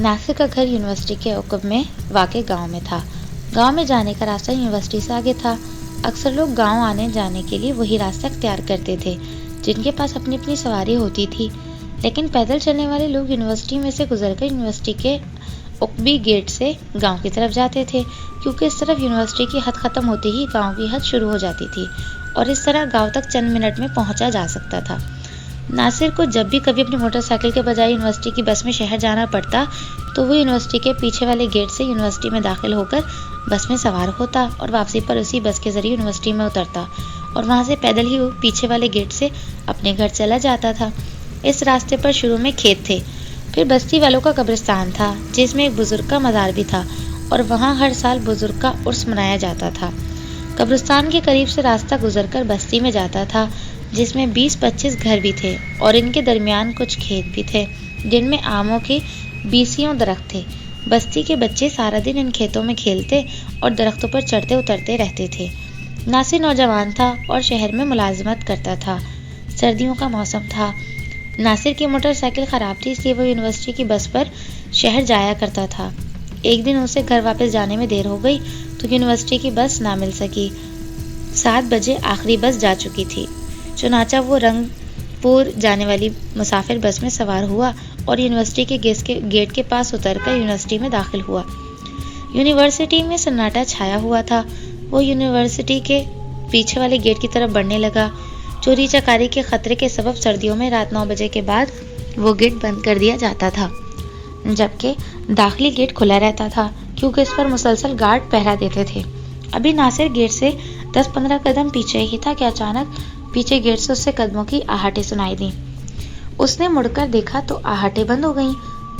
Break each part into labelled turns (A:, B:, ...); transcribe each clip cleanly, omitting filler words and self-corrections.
A: नासिर का घर यूनिवर्सिटी के उक़ब में वाक़ गांव में था। गांव में जाने का रास्ता यूनिवर्सिटी से आगे था। अक्सर लोग गांव आने जाने के लिए वही रास्ता अख्तियार करते थे जिनके पास अपनी अपनी सवारी होती थी, लेकिन पैदल चलने वाले लोग यूनिवर्सिटी में से गुजरकर यूनिवर्सिटी के उक़बी गेट से गांव की तरफ जाते थे, क्योंकि इस तरफ यूनिवर्सिटी की हद ख़त्म होते ही गांव की हद शुरू हो जाती थी और इस तरह गांव तक चंद मिनट में पहुंचा जा सकता था। नासिर को जब भी कभी अपनी मोटरसाइकिल के बजाय यूनिवर्सिटी की बस में शहर जाना पड़ता तो वो यूनिवर्सिटी के पीछे वाले गेट से यूनिवर्सिटी में दाखिल होकर बस में सवार होता और वापसी पर उसी बस के जरिए यूनिवर्सिटी में उतरता और वहां से पैदल ही वो पीछे वाले गेट से अपने घर चला जाता था। इस रास्ते पर शुरू में खेत थे, फिर बस्ती वालों का कब्रिस्तान था जिसमें एक बुजुर्ग का मज़ार भी था और वहाँ हर साल बुजुर्ग का उर्स मनाया जाता था। कब्रिस्तान के करीब से रास्ता गुजरकर बस्ती में जाता था जिसमें 20-25 घर भी थे और इनके दरमियान कुछ खेत भी थे जिनमें आमों के 20 दरख्त थे। बस्ती के बच्चे सारा दिन इन खेतों में खेलते और दरख्तों पर चढ़ते उतरते रहते थे। नासिर नौजवान था और शहर में मुलाजमत करता था। सर्दियों का मौसम था। नासिर की मोटरसाइकिल ख़राब थी, इसलिए वो यूनिवर्सिटी की बस पर शहर जाया करता था। एक दिन उसे घर वापस जाने में देर हो गई तो यूनिवर्सिटी की बस ना मिल सकी। 7 बजे आखिरी बस जा चुकी थी। चुनाचा वो रंगपुर जाने वाली मुसाफिर बस में सवार हुआ और यूनिवर्सिटी के गेट के पास उतरकर यूनिवर्सिटी में दाखिल हुआ। यूनिवर्सिटी में सन्नाटा छाया हुआ था। वो यूनिवर्सिटी के पीछे वाले गेट की तरफ बढ़ने लगा। चोरी चकारी के खतरे के सबब सर्दियों में रात 9 बजे के बाद वो गेट बंद कर दिया जाता था, जबकि दाखिली गेट खुला रहता था क्योंकि इस पर मुसलसल गार्ड पहरा देते थे। अभी नासिर गेट से 10-15 कदम पीछे ही था कि अचानक पीछे गेट से उससे कदमों की आहटें सुनाई दी। उसने मुड़कर देखा तो आहटें बंद हो गईं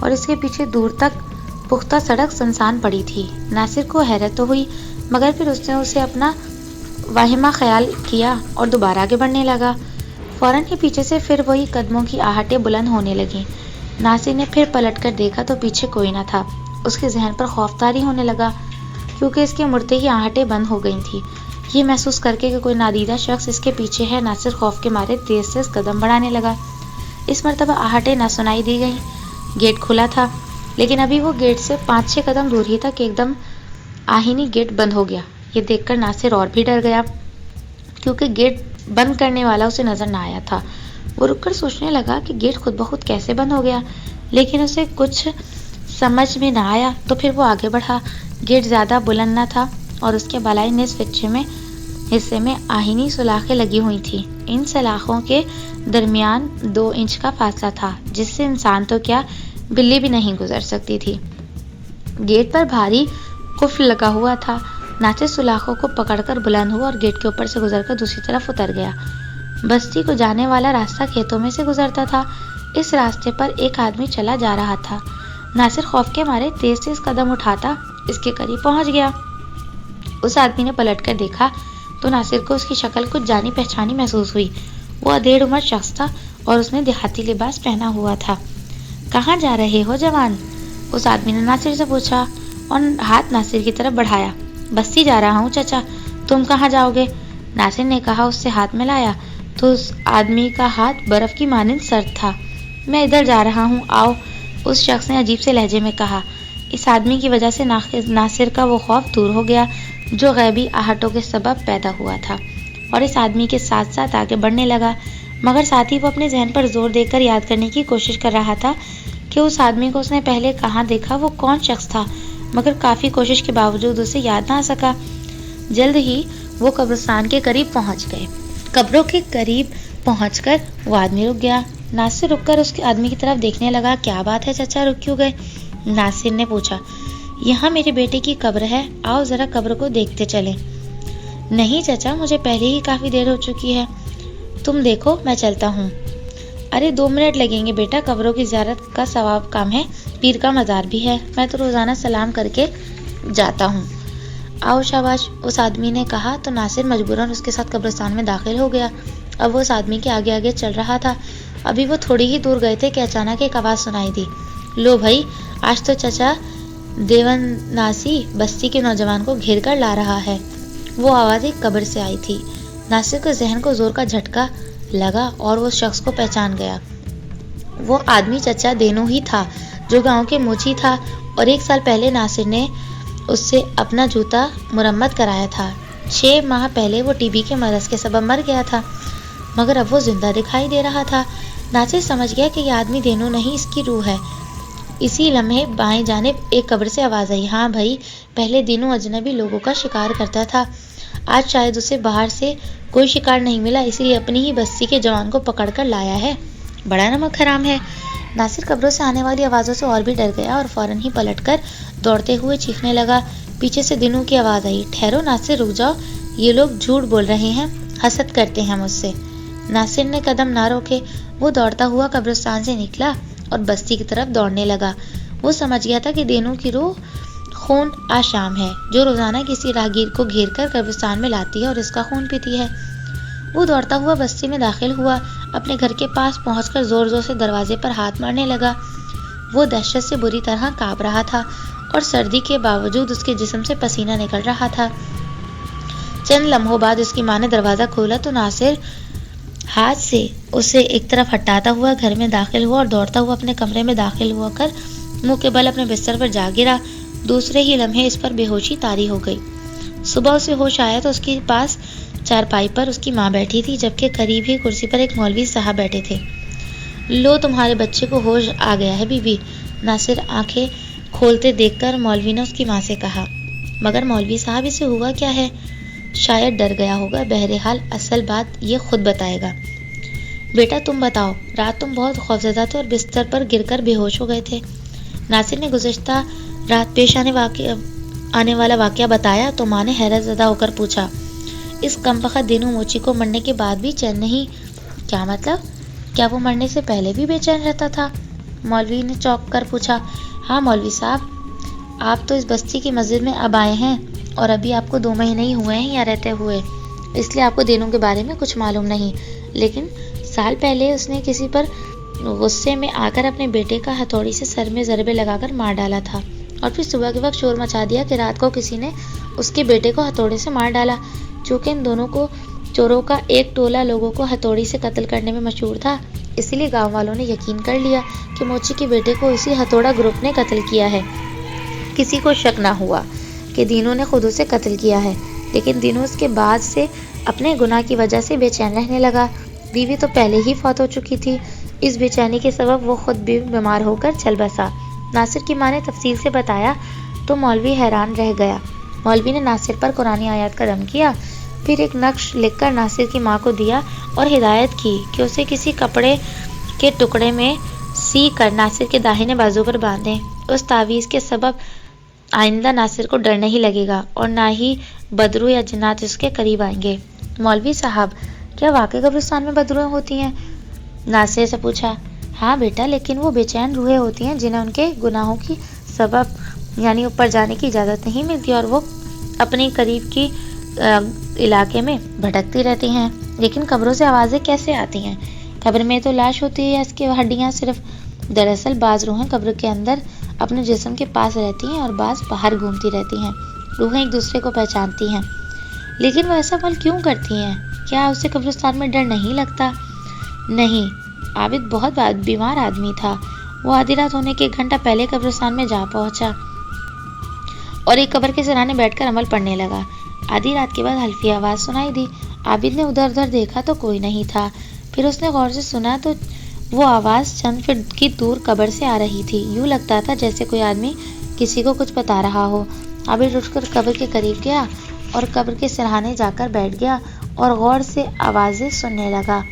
A: और इसके पीछे दूर तक पुख्ता सड़क सुनसान पड़ी थी। नासिर को हैरत तो हुई, मगर फिर उसने उसे अपना वाहिमा ख्याल किया और दोबारा आगे बढ़ने लगा। फौरन ही पीछे से फिर वही कदमों की आहटें बुलंद होने लगीं। नासिर ने फिर पलटकर देखा तो पीछे कोई न था। उसके जहन पर खौफ तारी होने लगा क्योंकि इसके मुड़ते ही आहटें बंद हो गई थी। ये महसूस करके कि कोई नादीदा शख्स इसके पीछे है, नासिर खौफ के मारे तेज कदम बढ़ाने लगा। इस मरतबा आहटें न सुनाई दी गईं। गेट खुला था, लेकिन अभी वो गेट से 5-6 कदम दूर ही था कि एकदम आहिनी गेट बंद हो गया। ये देखकर नासिर और भी डर गया क्योंकि गेट बंद करने वाला उसे नजर न आया था। वो रुककर सोचने लगा कि गेट खुद ब खुद कैसे बंद हो गया, लेकिन उसे कुछ समझ में न आया। तो फिर वो आगे बढ़ा। गेट ज़्यादा बुलंद न था और उसके बालाई निसफ हिस्से में आहिनी सुलाखें लगी हुई थी। इन सलाखों के दरमियान 2 इंच का फासला था जिससे इंसान तो क्या, बिल्ली भी नहीं गुजर सकती थी। गेट पर भारी कुफ्ल लगा हुआ था। नासिर सुलाखों को पकड़कर बुलंद हुआ और गेट के ऊपर से गुजरकर दूसरी तरफ उतर गया। बस्ती को जाने वाला रास्ता खेतों में से गुजरता था। इस रास्ते पर एक आदमी चला जा रहा था। नासिर खौफ के मारे तेज कदम उठाता इसके करीब पहुंच गया। उस आदमी ने पलटकर देखा तो नासिर को उसकी शक्ल कुछ जानी पहचानी महसूस हुई। वो अधेड़ उम्र शख्स था और उसने देहाती लिबास पहना हुआ था। कहाँ जा रहे हो जवान? उस आदमी ने नासिर से पूछा और हाथ नासिर की तरफ बढ़ाया। बस्ती जा रहा हूँ चाचा, तुम कहाँ जाओगे? नासिर ने कहा। उससे हाथ मिलाया तो उस आदमी का हाथ बर्फ की मानिंद सर्द था। मैं इधर जा रहा हूँ, आओ, उस शख्स ने अजीब से लहजे में कहा। इस आदमी की वजह से नासिर का वो खौफ दूर हो गया जो गैबी आहटों के सबब पैदा हुआ था और इस आदमी के साथ साथ आगे बढ़ने लगा, मगर साथ ही वो अपने जहन पर जोर देकर याद करने की कोशिश कर रहा था कि उस आदमी को उसने पहले कहाँ देखा, वो कौन शख्स था, मगर काफ़ी कोशिश के बावजूद उसे याद ना आ सका। जल्द ही वो कब्रिस्तान के करीब पहुंच गए। कब्रों के करीब पहुंचकर वो आदमी रुक गया। नासिर रुककर उसके आदमी की तरफ देखने लगा। क्या बात है चाचा, रुक क्यों गए? नासिर ने पूछा। यहाँ मेरे बेटे की कब्र है, आओ जरा कब्र को देखते चलें। नहीं चाचा, मुझे पहले ही काफ़ी देर हो चुकी है, तुम देखो, मैं चलता हूँ। अरे 2 मिनट लगेंगे बेटा, कब्रों की ज़ियारत का सवाब काम है, पीर का मज़ार भी है, मैं तो रोज़ाना सलाम करके जाता हूँ। आओ शाबाश, उस आदमी ने कहा तो नासिर मजबूरन उसके साथ कब्रिस्तान में दाखिल हो गया। अब वो उस आदमी के आगे आगे चल रहा था। अभी वो थोड़ी ही दूर गए थे कि अचानक एक आवाज़ सुनाई दी। लो भाई, आज तो चाचा देवनासी बस्ती के नौजवान को घेर कर ला रहा है। वो आवाज़ एक कब्र से आई थी। नासिर के जहन को जोर का झटका लगा और वो शख्स को पहचान गया। वो आदमी चचा देनू ही था जो गांव के मोची था, और 1 साल पहले नासिर ने उससे अपना जूता मुरम्मत कराया था। 6 माह पहले वो टीबी के मरज के सबब मर गया था, मगर अब वो जिंदा दिखाई दे रहा था। नासिर समझ गया कि ये आदमी देनू नहीं, इसकी रूह है। इसी लम्हे बाएं जानिब एक कब्र से आवाज आई, हाँ भाई, पहले दिनों अजनबी लोगों का शिकार करता था, आज शायद उसे बाहर से कोई शिकार नहीं मिला, इसलिए अपनी ही बस्ती के जवान को पकड़ कर लाया है। बड़ा नमक हराम है। नासिर कब्रों से आने वाली आवाजों से और भी डर गया और फौरन ही पलटकर दौड़ते हुए चीखने लगा। पीछे से दिनों की आवाज आई, ठहरो नासिर, रुक जाओ, ये लोग झूठ बोल रहे हैं, हसद करते हैं मुझसे। नासिर ने कदम ना रोके, वो दौड़ता हुआ कब्रिस्तान से निकला और बस्ती की तरफ दौड़ने लगा। वो समझ गया था कि दिनों की रूह खून आशाम है, जो रोजाना किसी राहगीर को घेर कर कब्रिस्तान में लाती है और इसका खून पीती है। वो दौड़ता हुआ बस्ती में दाखिल हुआ, अपने घर के पास पहुंचकर जोर जोर से दरवाजे पर हाथ मारने लगा। वो दहशत से बुरी तरह कांप रहा था और सर्दी के बावजूद उसके जिस्म से पसीना निकल रहा था। चंद लम्हों बाद उसकी माँ ने दरवाजा खोला तो नासिर हाथ से उसे एक तरफ हटाता हुआ घर में दाखिल हुआ और दौड़ता हुआ अपने कमरे में दाखिल हुआ कर मुंह के बल अपने बिस्तर पर जा गिरा। दूसरे ही लम्हे इस पर बेहोशी तारी हो गई। सुबह उसे होश आया तो उसके पास चारपाई पर उसकी माँ बैठी थी, जबकि करीब ही कुर्सी पर एक मौलवी साहब बैठे थे। लो, तुम्हारे बच्चे को होश आ गया है बीबी, नासिर आंखें खोलते देखकर मौलवी ने उसकी माँ से कहा। मगर मौलवी साहब, इसे हुआ क्या है? शायद डर गया होगा, बहरहाल असल बात ये खुद बताएगा। बेटा तुम बताओ, रात तुम बहुत खौफजदा थे और बिस्तर पर गिरकर बेहोश हो गए थे। नासिर ने गुज़श्ता रात पेश आने वाला वाकया बताया तो माँ ने हैरतज़दा होकर पूछा, इस कमबख्त दिनों मोची को मरने के बाद भी चैन नहीं? क्या मतलब? क्या वो मरने से पहले भी बेचैन रहता था? मौलवी ने चौंक कर पूछा। हाँ मौलवी साहब, आप तो इस बस्ती की मस्जिद में अब आए हैं और अभी आपको 2 महीने ही हुए हैं यहाँ रहते हुए, इसलिए आपको दिनों के बारे में कुछ मालूम नहीं। लेकिन साल पहले उसने किसी पर गुस्से में आकर अपने बेटे का हथौड़ी से सर में ज़रबे लगाकर मार डाला था और फिर सुबह के वक्त शोर मचा दिया कि रात को किसी ने उसके बेटे को हथौड़े से मार डाला। चूँकि इन दोनों को चोरों का एक टोला लोगों को हथौड़ी से कत्ल करने में मशहूर था, इसलिए गांव वालों ने यकीन कर लिया कि मोची के बेटे को इसी हथौड़ा ग्रुप ने कत्ल किया है। किसी को शक ना हुआ कि दीनू ने खुद उसे कत्ल किया है, लेकिन दीनू उसके बाद से अपने गुनाह की वजह से बेचैन रहने लगा। बीवी तो पहले ही फौत हो चुकी थी, इस बेचैनी के सबब वो खुद भी बीमार होकर चल बसा। नासिर की माँ ने तफसील से बताया तो मौलवी हैरान रह गया। मौलवी ने नासिर पर कुरानी आयत का दम किया, फिर एक नक्श लिखकर नासिर की माँ को दिया और हिदायत की कि उसे किसी कपड़े के टुकड़े में सी कर नासिर के दाहिने बाजू पर बांधें। उस तावीज़ के सबब आइंदा नासिर को डर नहीं लगेगा और ना ही बदरू या जिन्नात उसके करीब आएंगे। मौलवी साहब, क्या वाकई कब्रिस्तान में बदरुएं होती हैं? नासिर से पूछा। हाँ बेटा, लेकिन वो बेचैन रूहें होती हैं जिन्हें उनके गुनाहों की सबब यानी ऊपर जाने की इजाज़त नहीं मिलती और वो अपने करीब की इलाके में भटकती रहती हैं। लेकिन कब्रों से आवाज़ें कैसे आती हैं? कब्र में तो लाश होती है, इसकी हड्डियाँ सिर्फ। दरअसल बाज़ रूहें कब्र के अंदर अपने जिस्म के पास रहती हैं और बाज़ बाहर घूमती रहती हैं। रूहें एक दूसरे को पहचानती हैं, लेकिन वो ऐसा अमल क्यों करती हैं? क्या उसे कब्रिस्तान में डर नहीं लगता? नहीं, आबिद बहुत बीमार आदमी था। वो आधी रात होने के 1 घंटा पहले कब्रिस्तान में जा पहुंचा और एक कब्र के सिरहाने बैठकर अमल पढ़ने लगा। आधी रात के बाद हल्की आवाज़ सुनाई दी। आबिद ने उधर उधर देखा तो कोई नहीं था। फिर उसने गौर से सुना तो वो आवाज़ चंद फीट की दूर कब्र से आ रही थी। यूँ लगता था जैसे कोई आदमी किसी को कुछ बता रहा हो। आबिद उठकर कब्र के करीब गया और कब्र के सिरहाने जाकर बैठ गया और गौर से आवाज़ें सुनने लगा।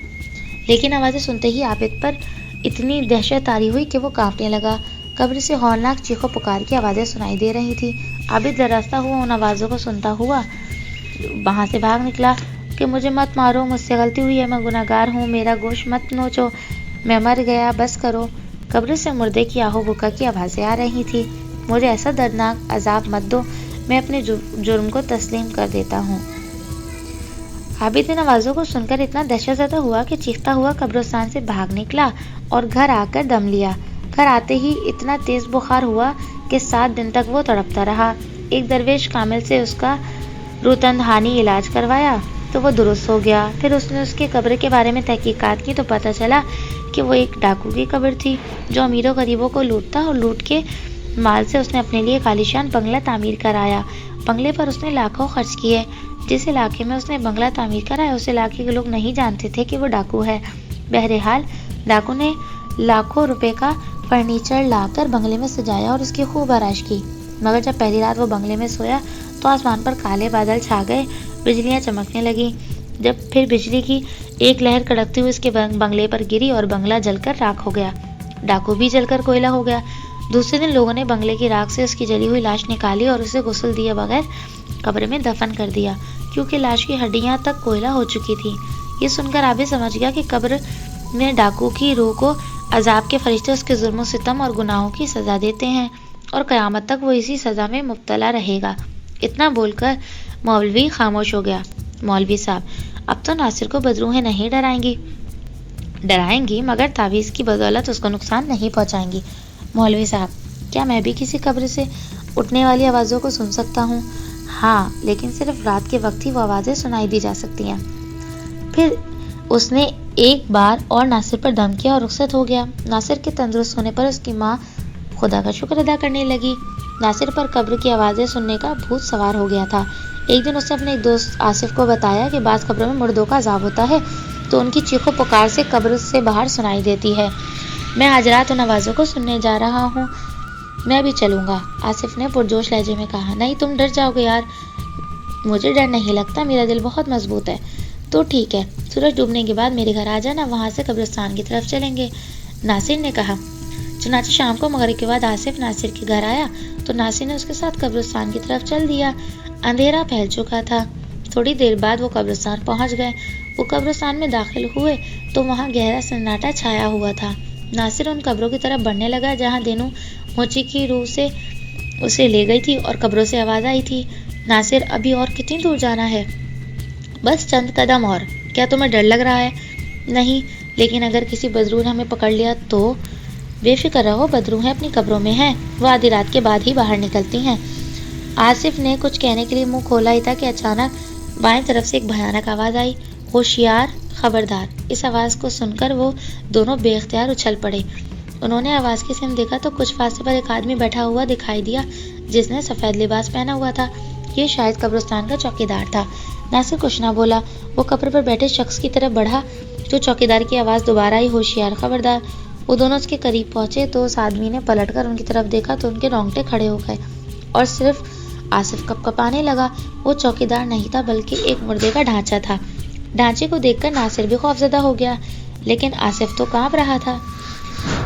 A: लेकिन आवाज़ें सुनते ही आबिद पर इतनी दहशत तारी हुई कि वो कांपने लगा। कब्र से हौलनाक चीखों पुकार की आवाज़ें सुनाई दे रही थी। आबिद रास्ता हुआ उन आवाज़ों को सुनता हुआ वहाँ से भाग निकला कि मुझे मत मारो, मुझसे गलती हुई है, मैं गुनहगार हूँ, मेरा गोश्त मत नोचो, मैं मर गया, बस करो। कब्र से मुर्दे की आहो बुका की आवाज़ें आ रही थी। मुझे ऐसा दर्दनाक अजाब मत दो, मैं अपने जुर्म को तस्लीम कर देता हूँ। आबिद इन आवाज़ों को सुनकर इतना दहशतज़दा हुआ कि चीखता हुआ कब्रिस्तान से भाग निकला और घर आकर दम लिया। घर आते ही इतना तेज़ बुखार हुआ कि 7 दिन तक वो तड़पता रहा। एक दरवेश कामिल से उसका रूतंदहानी इलाज करवाया तो वो दुरुस्त हो गया। फिर उसने उसके कब्र के बारे में तहकीकात की तो पता चला کہ وہ ایک ڈاکو کی قبر تھی جو امیروں غریبوں کو لوٹتا اور لوٹ کے مال سے اس نے اپنے لیے عالیشان بنگلہ تعمیر کرایا۔ بنگلے پر اس نے لاکھوں خرچ کیے۔ جس علاقے میں اس نے بنگلہ تعمیر کرایا اس علاقے کے لوگ نہیں جانتے تھے کہ وہ ڈاکو ہے۔ بہرحال ڈاکو نے لاکھوں روپے کا فرنیچر لا کر بنگلے میں سجایا اور اس کی خوب آرائش کی، مگر جب پہلی رات وہ بنگلے میں سویا تو آسمان پر کالے بادل چھا گئے، بجلیاں چمکنے لگیں۔ جب پھر بجلی کی ایک لہر کڑکتی ہوئی اس کے بنگلے پر گری اور بنگلہ جل کر راکھ ہو گیا۔ ڈاکو بھی جل کر کوئلہ ہو گیا۔ دوسرے دن لوگوں نے بنگلے کی راکھ سے اس کی جلی ہوئی لاش نکالی اور اسے غسل دیے بغیر قبر میں دفن کر دیا، کیونکہ لاش کی ہڈیاں تک کوئلہ ہو چکی تھی۔ یہ سن کر عابد سمجھ گیا کہ قبر میں ڈاکو کی روح کو عذاب کے فرشتے اس کے ظلم و ستم اور گناہوں کی سزا دیتے ہیں اور قیامت تک وہ اسی سزا میں مبتلا رہے گا۔ اتنا بول کر مولوی خاموش ہو گیا۔ مولوی صاحب، اب تو ناصر کو بدروحیں نہیں ڈرائیں گی مگر تعویذ کی بدولت اس کو نقصان نہیں پہنچائیں گی۔ مولوی صاحب، کیا میں بھی کسی قبر سے اٹھنے والی آوازوں کو سن سکتا ہوں؟ ہاں، لیکن صرف رات کے وقت ہی وہ آوازیں سنائی دی جا سکتی ہیں۔ پھر اس نے ایک بار اور ناصر پر دم کیا اور رخصت ہو گیا۔ ناصر کے تندرست ہونے پر اس کی ماں خدا کا شکر ادا کرنے لگی۔ ناصر پر قبر کی آوازیں سننے کا بھوت سوار ہو گیا تھا۔ ایک دن اس نے اپنے ایک دوست آصف کو بتایا کہ بعض قبروں میں مردوں کا عذاب ہوتا ہے تو ان کی چیخ و پکار سے قبر سے باہر سنائی دیتی ہے۔ میں آج رات ان آوازوں کو سننے جا رہا ہوں۔ میں بھی چلوں گا، آصف نے پرجوش لہجے میں کہا۔ نہیں، تم ڈر جاؤ گے یار۔ مجھے ڈر نہیں لگتا، میرا دل بہت مضبوط ہے۔ تو ٹھیک ہے، سورج ڈوبنے کے بعد میرے گھر آ جانا، وہاں سے قبرستان کی طرف چلیں گے، ناصر نے کہا۔ چنانچہ شام کو مغرب کے بعد آصف ناصر کے گھر آیا تو ناصر نے اس کے ساتھ قبرستان کی طرف چل دیا۔ اندھیرا پھیل چکا تھا۔ تھوڑی دیر بعد وہ قبرستان پہنچ گئے۔ وہ قبرستان میں داخل ہوئے تو وہاں گہرا سناٹا چھایا ہوا تھا۔ ناصر ان قبروں کی طرف بڑھنے لگا جہاں دینو موچی کی روح سے اسے لے گئی تھی اور قبروں سے آواز آئی تھی، ناصر، ابھی اور کتنی دور جانا ہے؟ بس چند قدم اور۔ کیا تمہیں ڈر لگ رہا ہے؟ نہیں، لیکن اگر کسی بدروح نے ہمیں پکڑ لیا تو؟ بے فکر رہو، بدروحیں اپنی قبروں میں ہیں، وہ آدھی رات کے بعد ہی باہر نکلتی ہیں۔ آصف نے کچھ کہنے کے لیے منہ کھولا ہی تھا کہ اچانک بائیں طرف سے ایک بھیانک آواز آئی، ہوشیار، خبردار۔ اس آواز کو سن کر وہ دونوں بے اختیار اچھل پڑے۔ انہوں نے آواز کی سمت دیکھا تو کچھ فاصلے پر ایک آدمی بیٹھا ہوا دکھائی دیا جس نے سفید لباس پہنا ہوا تھا۔ یہ شاید قبرستان کا چوکیدار تھا۔ ناصر کچھ نہ بولا۔ وہ قبر پر بیٹھے شخص کی طرف بڑھا تو چوکیدار کی آواز دوبارہ آئی، ہوشیار، خبردار۔ وہ دونوں اس کے قریب پہنچے تو اس آدمی نے پلٹ کر ان کی طرف دیکھا تو ان کے رونگٹے کھڑے ہو گئے اور صرف آصف کپکپانے لگا۔ وہ چوکیدار نہیں تھا بلکہ ایک مردے کا ڈھانچہ تھا۔ ڈھانچے کو دیکھ کر ناصر بھی خوفزدہ ہو گیا، لیکن آصف تو کانپ رہا تھا۔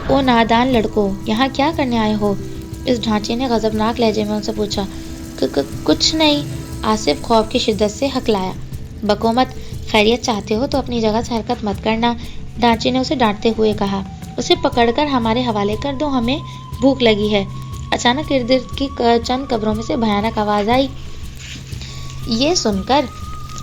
A: او نادان لڑکو، یہاں کیا کرنے آئے ہو؟ اس ڈھانچے نے غضبناک لہجے میں ان سے پوچھا۔ کچھ نہیں، آصف خوف کی شدت سے ہکلایا۔ بکو مت، خیریت چاہتے ہو تو اپنی جگہ سے حرکت مت کرنا، ڈھانچے نے اسے ڈانٹتے ہوئے کہا۔ اسے پکڑ کر ہمارے حوالے کر دو، ہمیں بھوک لگی ہے۔ اچانک ارد گرد کی چند قبروں میں سے بھیانک آواز آئی۔ یہ سن کر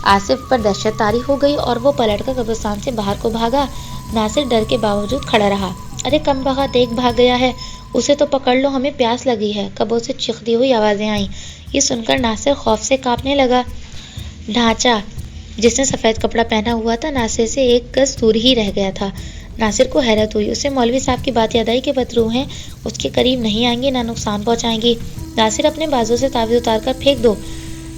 A: آصف پر دہشت طاری ہو گئی اور وہ پلٹ کر قبرستان سے باہر کو بھاگا۔ ناصر ڈر کے باوجود کھڑا رہا۔ ارے کم بخت، ایک بھاگ گیا ہے، اسے تو پکڑ لو، ہمیں پیاس لگی ہے، قبروں سے چیختی ہوئی آوازیں آئیں۔ یہ سن کر ناصر خوف سے کانپنے لگا۔ ڈھانچہ جس نے سفید کپڑا پہنا ہوا تھا ناصر سے ایک گز دور ہی رہ گیا تھا۔ ناصر کو حیرت ہوئی۔ اسے مولوی صاحب کی بات یاد آئی کہ بدروحیں اس کے قریب نہیں آئیں گی، نہ نقصان پہنچائیں گی۔ ناصر، اپنے بازو سے تعویذ اتار کر پھینک دو،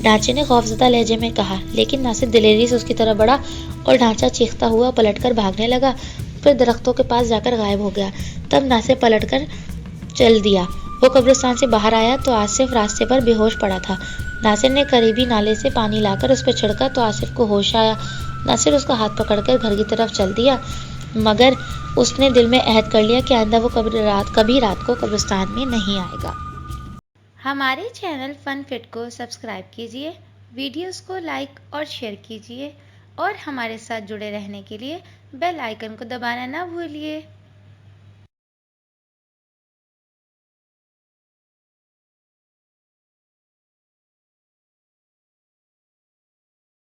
A: ڈھانچے نے خوفزدہ لہجے میں کہا، لیکن ناصر دلیری سے اس کی طرف بڑھا اور ڈھانچہ چیختا ہوا پلٹ کر بھاگنے لگا، پھر درختوں کے پاس جا کر غائب ہو گیا۔ تب ناصر پلٹ کر چل دیا۔ وہ قبرستان سے باہر آیا تو آصف راستے پر بے ہوش پڑا تھا۔ ناصر نے قریبی نالے سے پانی لا کر اس پر چھڑکا تو آصف کو ہوش آیا۔ ناصر اس کا ہاتھ پکڑ کر گھر کی طرف چل دیا، مگر اس نے دل میں عہد کر لیا کہ آئندہ وہ کبھی رات کو قبرستان میں نہیں آئے گا۔ ہمارے چینل فن فٹ کو سبسکرائب کیجیے، ویڈیوز کو لائک اور شیئر کیجیے اور ہمارے ساتھ جڑے رہنے کے لیے بیل آئیکن کو دبانا نہ بھولیے۔